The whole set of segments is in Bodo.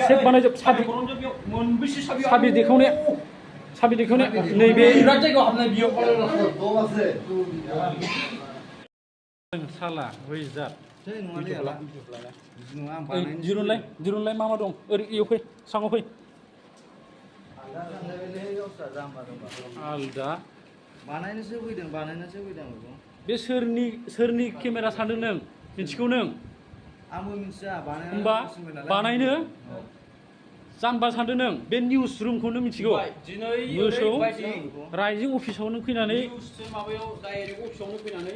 सेक बानायजोब साबि देखावनाया नैबे साला वैजात दिरुनलाय मा दं ओरै इयाव फै साङाव फै आलदा बानायनोसो फैदों बे सोरनि केमेरा सानदों नों मिथिगौ नों आंबो मिथिया होमबा बानायनो जाम्बा सानदों नों बे निउस रुमखौनो मिथिगौ मोसौ राइजिं अफिसाव नों फैनानै माबायाव डाइरेक्ट अफिसावनो फैनानै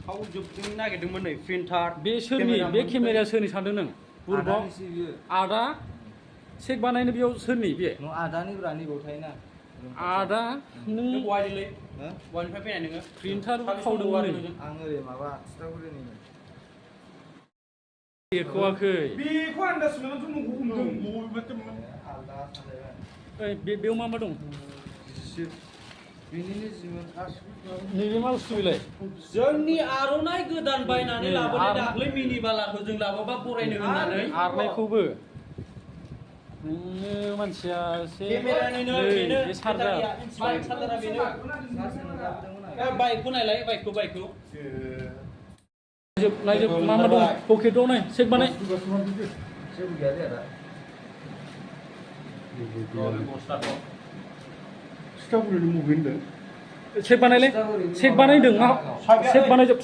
थाव जोबनो नागिरदोंमोन नै प्रिन्टार बे केमेराया सोरनि सानदों नों बुरबाव आदा सेक बानायनो बेयाव सोरनि बे आदानि ब्रानि गथायना आदा नों बहायलै बहायनिफ्राय फैनाय नोङो प्रिन्टार खावदोंमोन आं ओरै माबा सितागुरिनि बेखौवाखै बेखौ आन्दाज मोननानै जों हमदों आलदा सालायबाय ओइ बेयाव मा दं बेनिनो जिमोन नैबे मा बुस्थु बेलाय जोंनि आर'नाइ गोदान बायनानै लाबोनाय दाख्लै मिनि बालाखौ जों लाबोबा बरायनो होननानै आरनायखौबो नोङो मानसिया एसे बे सार्जार बाइकखौ नायलाय बाइकखौ नायजोब मा दं पकेटाव नाय सेक बानाय जेबो गैया दे आदा सितागुरिनि मुभि होनदों सेक बानायलै सेक बानायदों मा सेक बानायजोब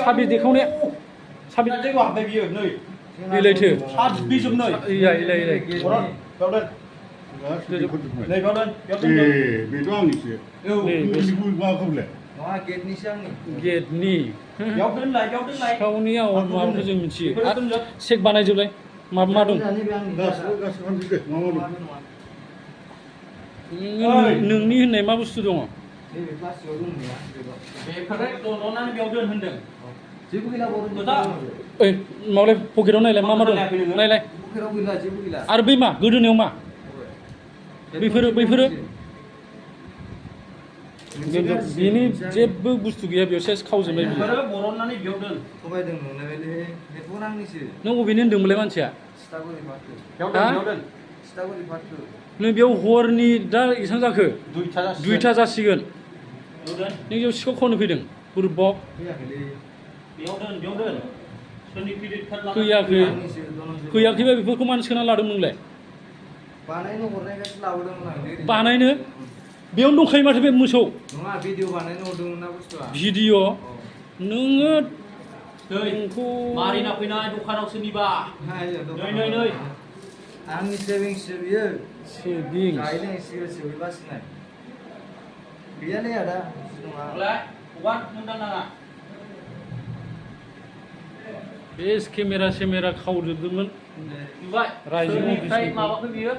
साबि देखावनाया साबि जायगायाव हाबबाय बियो नै बेलायथो बिजोबनै इलाय बेथ' आंनिसो माखौलाय नङा गेटनिसो आंनि गेटनि बेयाव दोनलाय सिखावनि माबाखौ जों मिथियो आरो सेक बानायजोबलाय मा दं नोंनि होननाय मा बुस्थु दङ दननानै बेयाव दोन होनदों जेबो गैला ओइ माबालाय पकेटाव नायलाय मा दं नायलाय पकेटाव गैला जेबो गैला आरो बै मा गोदोनायाव मा बैफोरो बेनि जेबो बुस्थु गैया बेयाव सेस खावजोबनाय बरननानै बेयाव दोन थगायदों नोंलायलै हेडफन आंनिसो नों बबेनि होनदोंमोनलाय मानसिया सितागुरि फाथो सितागुरि फाथो नों बेयाव हरनि दा एसेबां जाखो 2टा जासिगोन नों बेयाव सिखाव खावनो फैदों बुरबक बेयाव दोन सोरनि क्रेडिट कार्ड फैयाखैबा बेफोरखौ मानो सोना लादों नोंलाय बानायनो हरनायखायसो लाबोदोंमोन आं बानायनो बेयावनो दंखायो माथो बे मोसौ नङा भिडिअ बानायनो हरदोंमोन ना बुस्थुआ भिडिअ नोङो नोंखौ मारिना फैनाय दखानाव सोरनिबा नै आंनि सेभिंससो बियो सेभिंस गायनो सिगां बासिनाय गैयालै आदा नङा बेस केमेरा खावजोबदोंमोन रायजो अफिसनिफ्राय माबाखौ बियो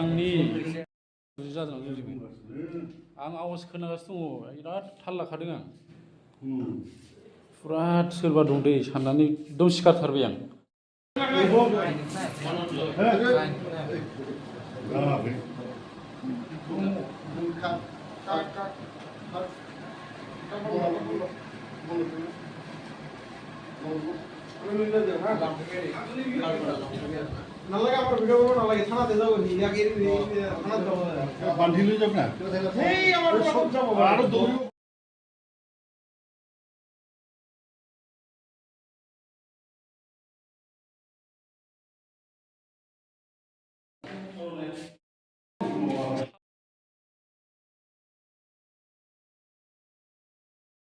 आंनि जादों आं आवाज खोनागासिनो दङ बिराद थाल लाखादों आं फुरा सोरबा दं दै साननानै एकदम सिखारथारबाय आं নালাগে আমার ভিডিও করব নালাগে থানাতে যাও নি আগে থানাতে যাও বান্ধিলে যাব না এই আমার সব যাব আর দৌড়